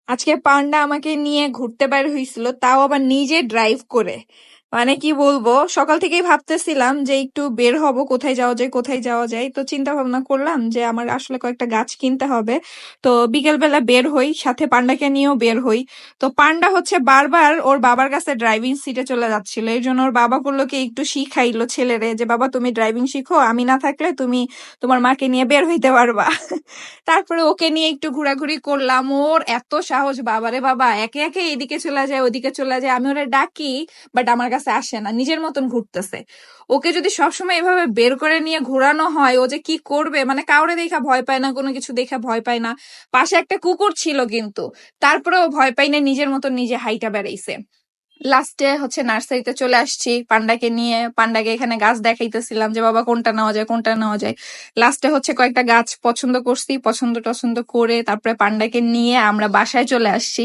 আজকে পান্ডা আমাকে নিয়ে ঘুরতে বের হইছিল, তাও আবার নিজে ড্রাইভ করে। মানে কি বলবো, সকাল থেকেই ভাবতেছিলাম যে একটু বের হব, কোথায় যাওয়া যায় কোথায় যাওয়া যায়। তো চিন্তা ভাবনা করলাম যে আমার আসলে কয়েকটা গাছ কিনতে হবে। তো বিকেল বেলা বের হই, সাথে পান্ডাকে নিয়েও বের হই। তো পান্ডা হচ্ছে বারবার ওর বাবার কাছে ড্রাইভিং সিটে চলে যাচ্ছিল, এই জন্য ওর বাবা করলো কি একটু শিখাইলো ছেলেরে যে বাবা তুমি ড্রাইভিং শিখো, আমি না থাকলে তুমি তোমার মাকে নিয়ে বের হইতে পারবা। তারপরে ওকে নিয়ে একটু ঘোরাঘুরি করলাম। ওর এত সাহস, বাবারে বাবা, একে একে এদিকে চলে যায় ওদিকে চলে যায়, আমি ওরে ডাকি বাট আমার কাছে আসে না, নিজের মতন ঘুরতেছে। ওকে যদি সবসময় এভাবে বের করে নিয়ে ঘোরানো হয়, ও যে কি করবে, মানে কাউরে দেখা ভয় পায় না, কোনো কিছু দেখা ভয় পায় না। পাশে একটা কুকুর ছিল কিন্তু তারপরেও ভয় পাই না, নিজের মতন নিজে হাইটা বেড়াইছে। লাস্টে হচ্ছে নার্সারিতে চলে আসছি পান্ডাকে নিয়ে। পান্ডাকে এখানে গাছ দেখাইতেছিলাম যে বাবা কোনটা নেওয়া যায় কোনটা নেওয়া যায়। লাস্টে হচ্ছে কয়েকটা গাছ পছন্দ করছি, পছন্দ টছন্দ করে তারপরে পান্ডাকে নিয়ে আমরা বাসায় চলে আসছি।